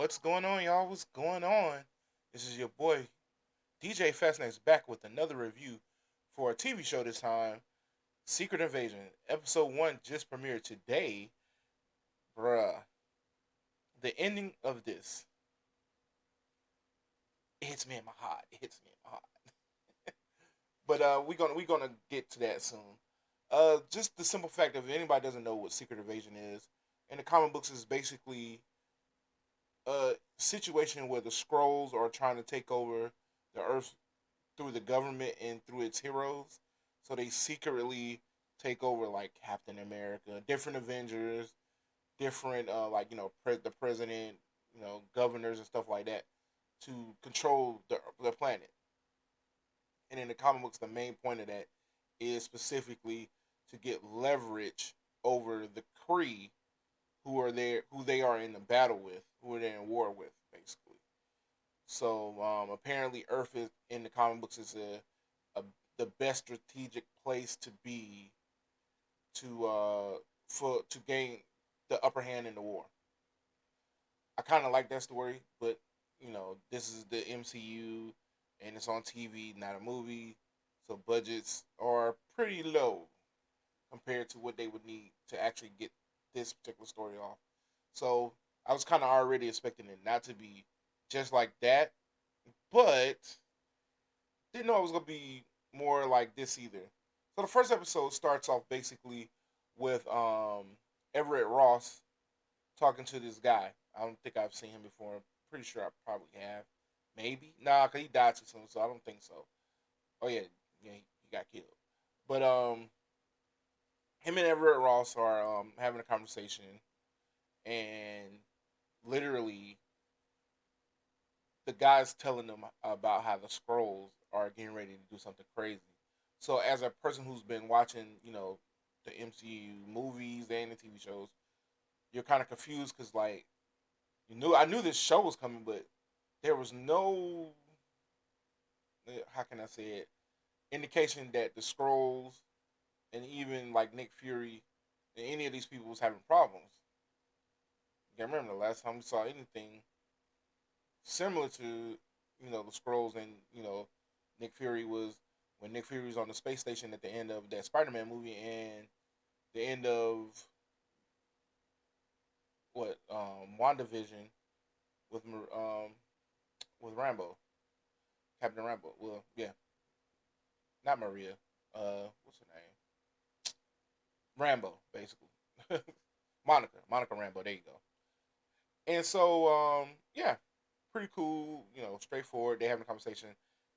What's going on, y'all? What's going on? This is your boy DJ Fastnex back with another review for a TV show this time, Secret Invasion. Episode 1 just premiered today. Bruh, the ending of this, it hits me in my heart. It hits me in my heart. But we're gonna get to that soon. Just the simple fact of if anybody doesn't know what Secret Invasion is, in the comic books is basically a situation where the scrolls are trying to take over the Earth through the government and through its heroes. So they secretly take over like Captain America, different Avengers, different the president, governors and stuff like that to control the planet. And in the comic books, the main point of that is specifically to get leverage over the Kree who they are in the battle with, who are they in war with, basically. So apparently, Earth is in the comic books is a the best strategic place to be to gain the upper hand in the war. I kind of like that story, but this is the MCU and it's on TV, not a movie, so budgets are pretty low compared to what they would need to actually get this particular story off. So I was kind of already expecting it not to be just like that, but didn't know it was gonna be more like this either. So the first episode starts off basically with Everett Ross talking to this guy. I don't think I've seen him before. I'm pretty sure I probably have. Maybe. Nah, cause he died too soon, so I don't think so. Oh yeah, he got killed. But him and Everett Ross are having a conversation, and literally the guy's telling them about how the scrolls are getting ready to do something crazy. So as a person who's been watching, the MCU movies and the TV shows, you're kind of confused because like I knew this show was coming, but there was no how can I say it indication that the scrolls and even like Nick Fury and any of these people was having problems. I can't remember the last time we saw anything similar to the scrolls and Nick Fury was when Nick Fury was on the space station at the end of that Spider-Man movie and the end of what WandaVision with with Rambo, Captain Rambo. Well, yeah, not Maria. What's her name? Rambo, basically. Monica Rambo. There you go. And so, yeah, pretty cool. Straightforward. They having a conversation.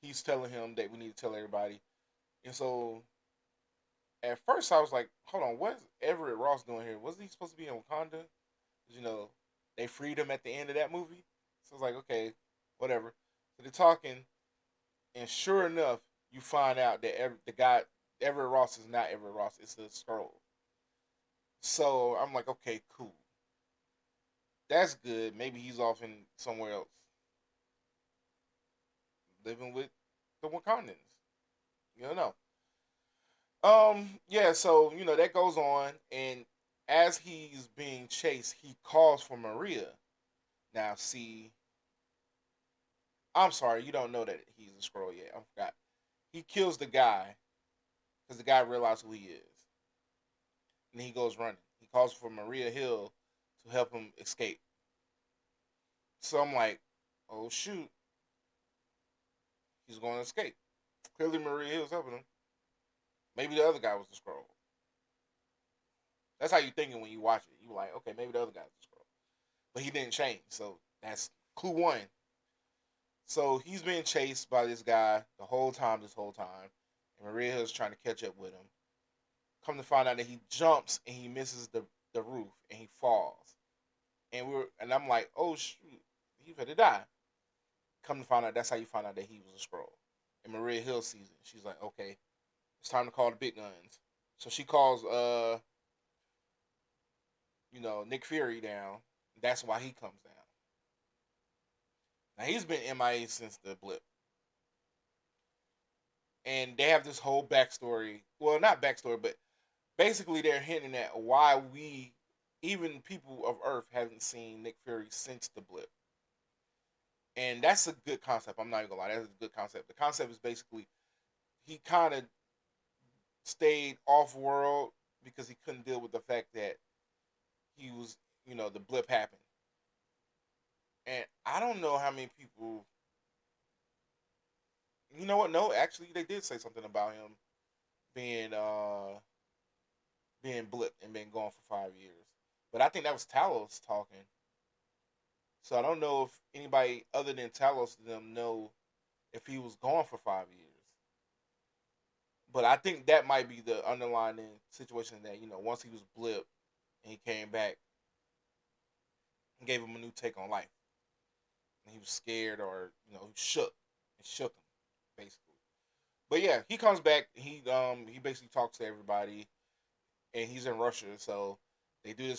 He's telling him that we need to tell everybody. And so, at first, I was like, hold on, what's Everett Ross doing here? Wasn't he supposed to be in Wakanda? 'Cause, they freed him at the end of that movie. So I was like, okay, whatever. So they're talking, and sure enough, you find out that the guy Everett Ross is not Everett Ross; it's the scroll. So I'm like, okay, cool, that's good. Maybe he's off in somewhere else, living with the Wakandans. You don't know. Yeah. So that goes on, and as he's being chased, he calls for Maria. Now, see, I'm sorry, you don't know that he's a scroll yet. I forgot. He kills the guy because the guy realizes who he is, and he goes running. He calls for Maria Hill to help him escape. So I'm like, oh shoot, he's going to escape. Clearly, Maria Hill's helping him. Maybe the other guy was the scroll. That's how you thinking when you watch it. You like, okay, maybe the other guy's the scroll, but he didn't change. So that's clue one. So he's being chased by this guy the whole time. This whole time, and Maria Hill's trying to catch up with him. Come to find out that he jumps and he misses the roof and he falls. And I'm like, oh shoot, he better die. Come to find out that's how you find out that he was a scroll. And Maria Hill sees it. She's like, okay, it's time to call the big guns. So she calls Nick Fury down. That's why he comes down. Now he's been MIA since the blip. And they have this whole backstory. Well, not backstory, but basically they're hinting at why we, even people of Earth, haven't seen Nick Fury since the blip. and that's a good concept. I'm not even gonna lie, that's a good concept. The concept is basically he kind of stayed off world because he couldn't deal with the fact that he was, the blip happened. And I don't know how many people, you know what? No, actually, they did say something about him being being blipped and been gone for 5 years. But I think that was Talos talking. So I don't know if anybody other than Talos to them know if he was gone for 5 years. But I think that might be the underlying situation that once he was blipped and he came back and gave him a new take on life, and he was scared or he shook. It shook him basically. But yeah, he comes back. He basically talks to everybody, and he's in Russia. So they do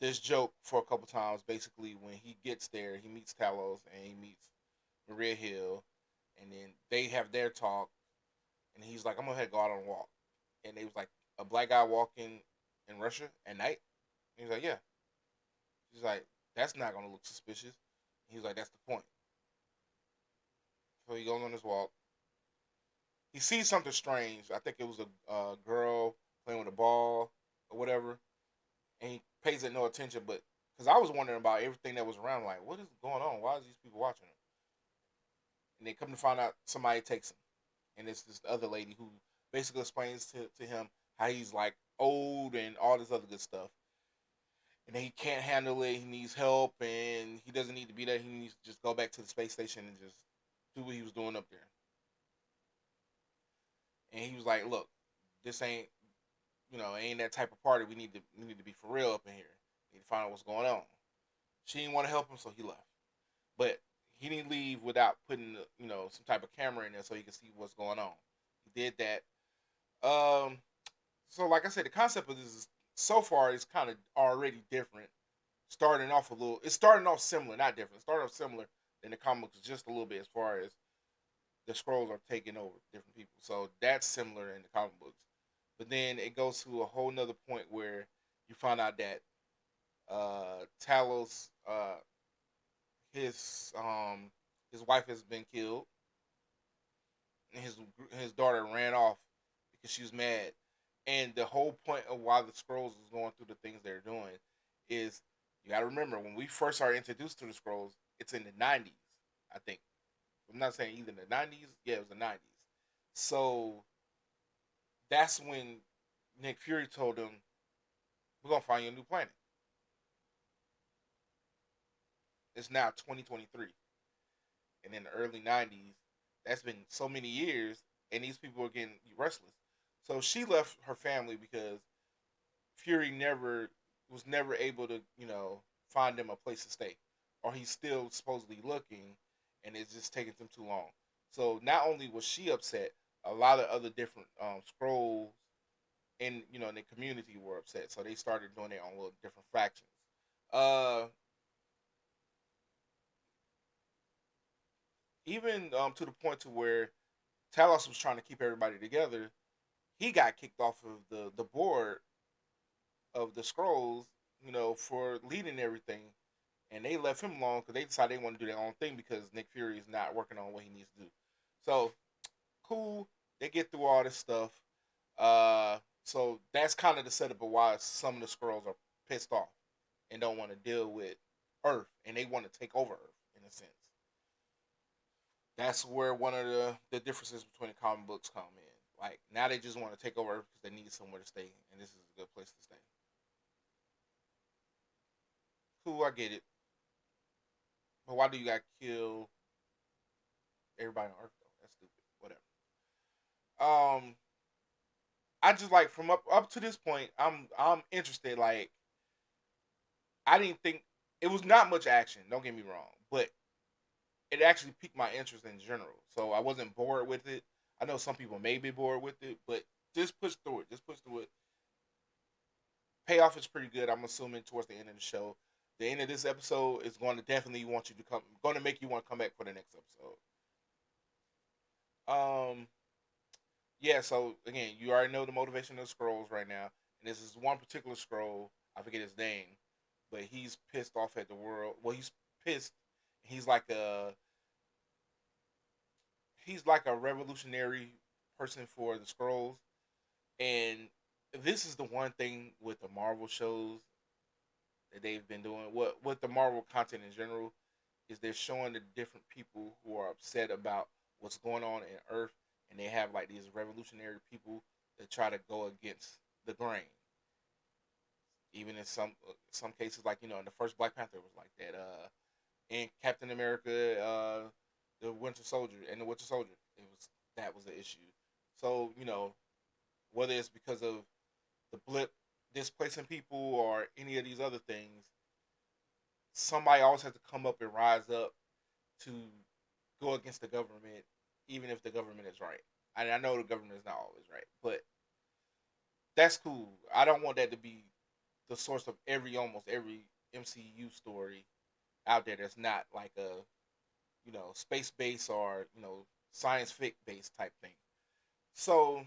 this joke for a couple times. Basically, when he gets there, he meets Talos and he meets Maria Hill, and then they have their talk. And he's like, "I'm gonna go out on a walk," and they was like, "A black guy walking in Russia at night?" And he's like, "Yeah." He's like, "That's not gonna look suspicious." He's like, "That's the point." So he goes on his walk. He sees something strange. I think it was a girl playing with a ball or whatever, and he pays it no attention. But because I was wondering about everything that was around, like, what is going on? Why is these people watching him? And they come to find out somebody takes him, and it's this other lady who basically explains to him how he's like old and all this other good stuff, and he can't handle it. He needs help, and he doesn't need to be there. He needs to just go back to the space station and just do what he was doing up there. And he was like, "Look, this ain't ain't that type of party. We need to be for real up in here. We need to find out what's going on." She didn't want to help him, so he left. But he didn't leave without putting some type of camera in there so he could see what's going on. He did that. Um, so like I said, the concept of this is so far is kind of already different. Starting off a little, it's starting off similar, not different. Starting off similar than the comics just a little bit as far as the scrolls are taking over different people. So that's similar in the comic books. But then it goes to a whole nother point where you find out that Talos, his his wife has been killed, and his daughter ran off because she was mad. And the whole point of why the scrolls is going through the things they're doing is you got to remember when we first are introduced to the scrolls, it's in the 90s, I think. I'm not saying either the 90s. Yeah, it was the 90s. So that's when Nick Fury told him, "We're gonna find you a new planet." It's now 2023, and in the early 90s, that's been so many years, and these people are getting restless. So she left her family because Fury never able to find them a place to stay, or he's still supposedly looking, and it's just taking them too long. So not only was she upset, a lot of other different scrolls in in the community were upset. So they started doing their own little different factions. Uh, Even to the point to where Talos was trying to keep everybody together. He got kicked off of the board of the scrolls, for leading everything, and they left him alone because they decided they want to do their own thing because Nick Fury is not working on what he needs to do. So cool, they get through all this stuff. So that's kind of the setup of why some of the scrolls are pissed off and don't want to deal with Earth, and they want to take over Earth in a sense. That's where one of the differences between the comic books come in. Like now they just want to take over Earth because they need somewhere to stay, and this is a good place to stay. Cool, I get it. But why do you got to kill everybody on Earth though? That's stupid. Whatever. Um, I just like from up to this point, I'm interested. Like I didn't think it was not much action. Don't get me wrong, but it actually piqued my interest in general. So I wasn't bored with it. I know some people may be bored with it, but just push through it. Just push through it. Payoff is pretty good. I'm assuming towards the end of the show. The end of this episode is going to definitely want you to come. Going to make you want to come back for the next episode. Um, yeah. So again, you already know the motivation of the scrolls right now, and this is one particular scroll. I forget his name, but he's pissed off at the world. Well, he's pissed. He's like a he's like a revolutionary person for the scrolls. And this is the one thing with the Marvel shows that they've been doing. What the Marvel content in general is they're showing the different people who are upset about what's going on in Earth, and they have like these revolutionary people that try to go against the grain. Even in some cases, like in the first Black Panther was like that. In Captain America, the Winter Soldier and the Winter Soldier, that was the issue. So whether it's because of the blip displacing people or any of these other things, somebody always has to come up and rise up to go against the government, even if the government is right. And I know the government is not always right, but that's cool. I don't want that to be the source of almost every MCU story out there that's not like a space base or science fic based type thing. So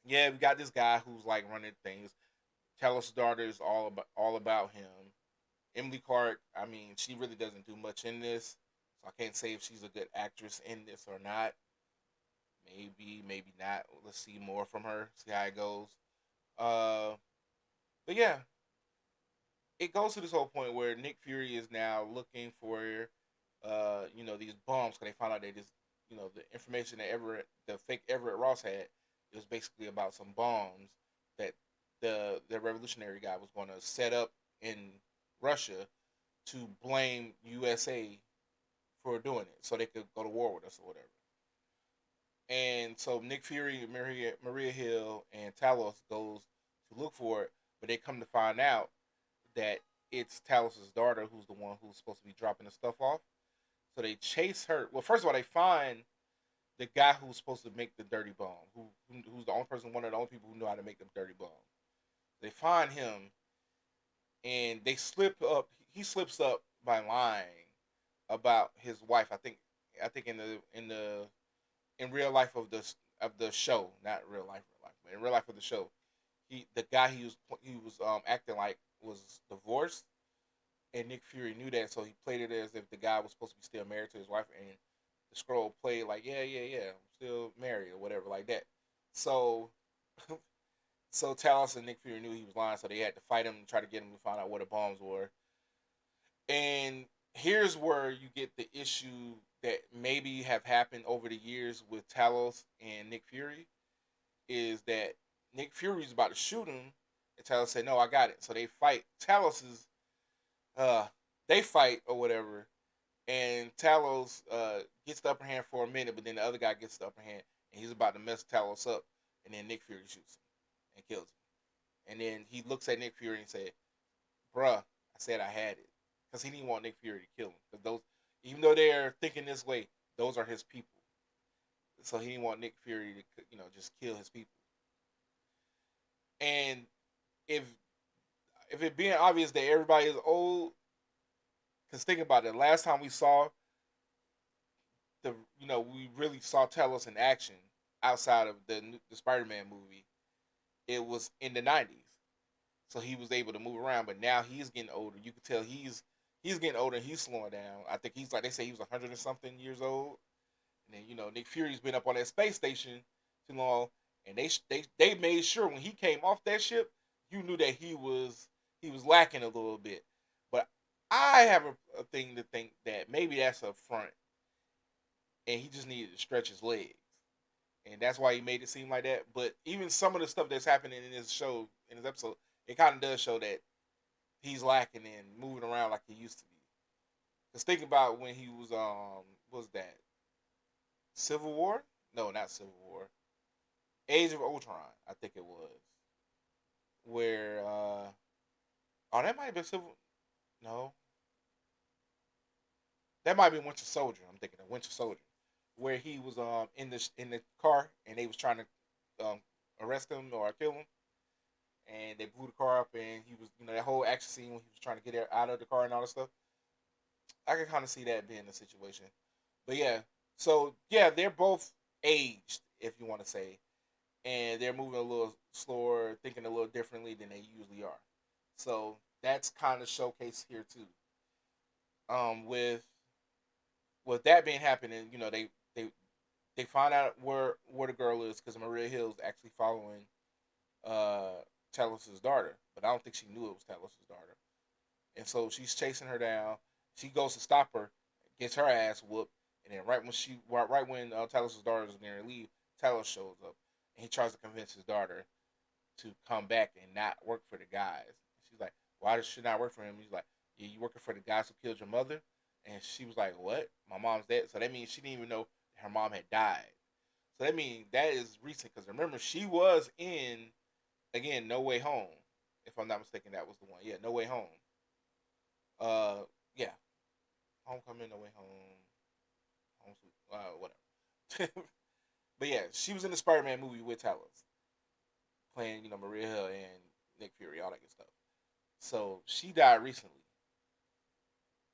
yeah, we got this guy who's like running things. Talos' daughter is all about him. Emily Clark, I mean, she really doesn't do much in this, so I can't say if she's a good actress in this or not. Maybe, maybe not. Let's see more from her. See how it goes. Uh, but yeah, it goes to this whole point where Nick Fury is now looking for, these bombs because they found out that the information that the fake Everett Ross had, it was basically about some bombs that the revolutionary guy was going to set up in Russia to blame USA for doing it, so they could go to war with us or whatever. And so Nick Fury, Maria Hill, and Talos goes to look for it, but they come to find out that it's Talos' daughter who's the one who's supposed to be dropping the stuff off. So they chase her. Well, first of all, they find the guy who's supposed to make the dirty bomb, who's the only person, one of the only people who know how to make them dirty bombs. They find him, and they slip up. He slips up by lying about his wife. I think in real life of the show, not real life, but in real life of the show, the guy he was acting like was divorced, and Nick Fury knew that, so he played it as if the guy was supposed to be still married to his wife, and the scroll played like, yeah, yeah, yeah, I'm still married or whatever like that. So, so Talos and Nick Fury knew he was lying, so they had to fight him and try to get him to find out where the bombs were. And here's where you get the issue that maybe have happened over the years with Talos and Nick Fury is that Nick Fury's about to shoot him, and Talos said, "No, I got it." So they fight. Uh, they fight or whatever, and Talos gets the upper hand for a minute, but then the other guy gets the upper hand, and he's about to mess Talos up, and then Nick Fury shoots him and kills him, and then he looks at Nick Fury and said, "Bruh, I said I had it," because he didn't want Nick Fury to kill him, because even though they're thinking this way, those are his people, so he didn't want Nick Fury to just kill his people. And if it being obvious that everybody is old, because think about it, last time we saw we really saw Talos in action outside of the Spider-Man movie. It was in the '90s, so he was able to move around. But now he's getting older. You can tell he's getting older. And he's slowing down. I think he's like they say he was 100 and something years old. And then Nick Fury's been up on that space station too long, and they made sure when he came off that ship, you knew that he was lacking a little bit. But I have a thing to think that maybe that's a front, and he just needed to stretch his legs, and that's why he made it seem like that. But even some of the stuff that's happening in his show, in his episode, it kind of does show that he's lacking in moving around like he used to be. Cause think about when he what was that Civil War? No, not Civil War. Age of Ultron, I think it was, where oh, that might have been Civil. No, that might be Winter Soldier. I'm thinking of Winter Soldier, where he was in the car and they was trying to arrest him or kill him, and they blew the car up, and he was that whole action scene when he was trying to get out of the car and all that stuff. I can kind of see that being the situation, but yeah. So yeah, they're both aged, if you want to say, and they're moving a little slower, thinking a little differently than they usually are. So that's kind of showcased here too. With with that being happening, they they find out where the girl is because Maria Hill's actually following Talos's daughter, but I don't think she knew it was Talos's daughter. And so she's chasing her down. She goes to stop her, gets her ass whooped, and then right when Talos's daughter is going to leave, Talos shows up, and he tries to convince his daughter to come back and not work for the guys. She's like, "Why does she not work for him?" He's like, "Yeah, you working for the guys who killed your mother?" And she was like, "What? My mom's dead." So that means she didn't even know her mom had died. So that means that is recent because remember she was in again No Way Home, if I'm not mistaken. That was the one. Yeah, No Way Home. Uh, yeah, Homecoming, No Way Home, Home Sweet, whatever. But yeah, she was in the Spider-Man movie with Talos, playing Maria Hill and Nick Fury, all that good stuff. So she died recently,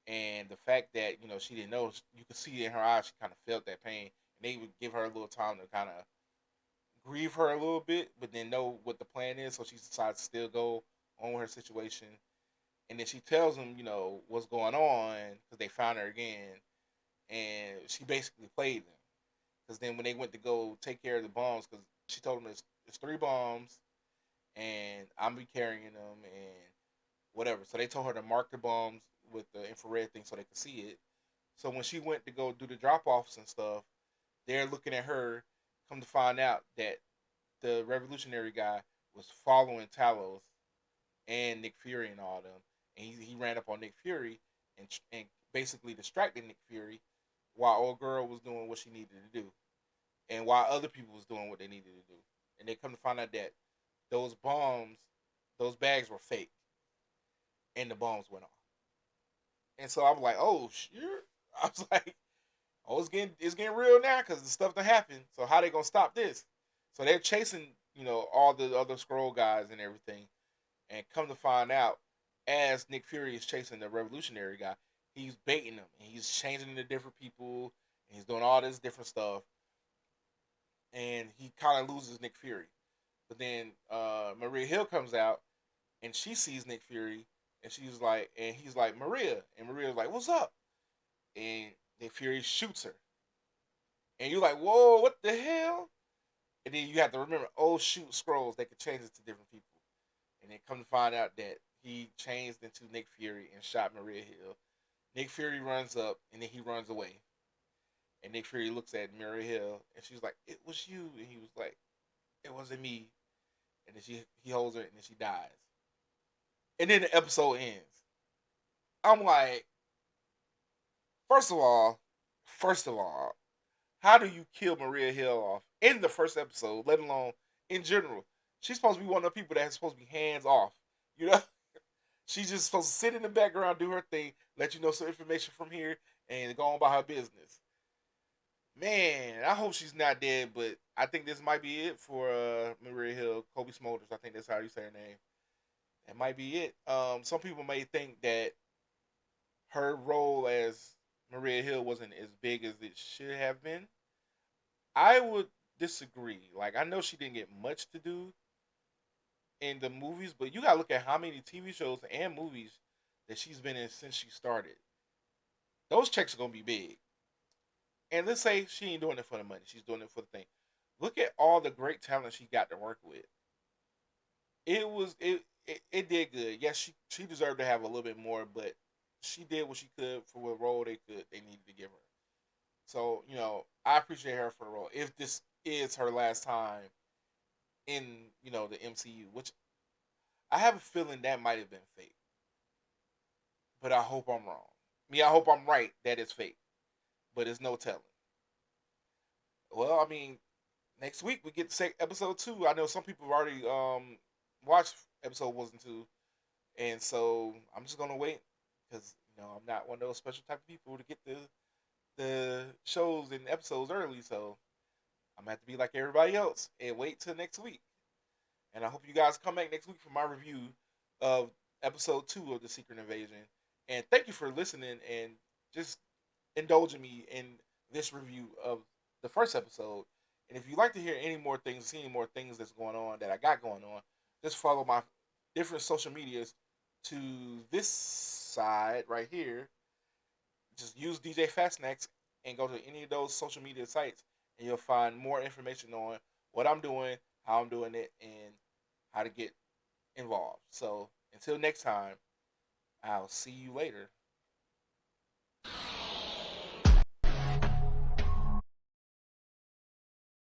and the fact that she didn't know, you could see in her eyes she kind of felt that pain, and they would give her a little time to kind of grieve her a little bit, but then know what the plan is. So she decides to still go on with her situation, and then she tells them, what's going on because they found her again, and she basically played them. Because then when they went to go take care of the bombs, because she told them there's three bombs, and I'm be carrying them and whatever. So they told her to mark the bombs with the infrared thing so they could see it. So when she went to go do the drop offs and stuff, they're looking at her. Come to find out that the revolutionary guy was following Talos and Nick Fury and all them, and he ran up on Nick Fury and basically distracted Nick Fury while old girl was doing what she needed to do, and while other people was doing what they needed to do, and they come to find out that those bombs, those bags were fake, and the bombs went off. And so I was like, oh shit! I was like, oh, it's getting real now because the stuff that happened. So how they gonna stop this? So they're chasing, all the other scroll guys and everything, and come to find out, as Nick Fury is chasing the revolutionary guy, he's baiting them and he's changing into different people and he's doing all this different stuff, and he kind of loses Nick Fury. But then Maria Hill comes out and she sees Nick Fury and he's like Maria, and Maria's like, "What's up?" And Nick Fury shoots her, and you're like, "Whoa, what the hell?" And then you have to remember, oh shoot, scrolls they could change it to different people, and then come to find out that he changed into Nick Fury and shot Maria Hill. Nick Fury runs up and then he runs away, and Nick Fury looks at Maria Hill and she's like, "It was you," and he was like, "It wasn't me," and then he holds her and then she dies, and then the episode ends. I'm like, first of all, first of all, how do you kill Maria Hill off in the first episode, let alone in general? She's supposed to be one of the people that's supposed to be hands off. You know, she's just supposed to sit in the background, do her thing, let you know some information from here, and go on about her business. Man, I hope she's not dead, but I think this might be it for Maria Hill, Kobe Smulders. I think that's how you say her name. That might be it. Some people may think that her role as Maria Hill wasn't as big as it should have been. I would disagree. Like I know she didn't get much to do in the movies, but you gotta look at how many TV shows and movies that she's been in since she started. Those checks are gonna be big. And let's say she ain't doing it for the money; she's doing it for the thing. Look at all the great talent she got to work with. It did good. Yes, she deserved to have a little bit more, but she did what she could for what role they needed to give her. So I appreciate her for the role. If this is her last time in the MCU, which I have a feeling that might have been fake, but I hope I'm wrong. I hope I'm right that it's fake, but it's no telling. Well, I mean, next week we get to say episode 2. I know some people have already watched episode 1 and 2, and so I'm just gonna wait because I'm not one of those special type of people to get the shows and episodes early. So I'm gonna have to be like everybody else and wait till next week. And I hope you guys come back next week for my review of episode 2 of The Secret Invasion. And thank you for listening and just indulging me in this review of the first episode. And if you'd like to hear any more things, see any more things that's going on that I got going on, just follow my different social medias to this side right here. just use DJ Fastnex and go to any of those social media sites, and you'll find more information on what I'm doing, how I'm doing it, and how to get involved. So until next time, I'll see you later.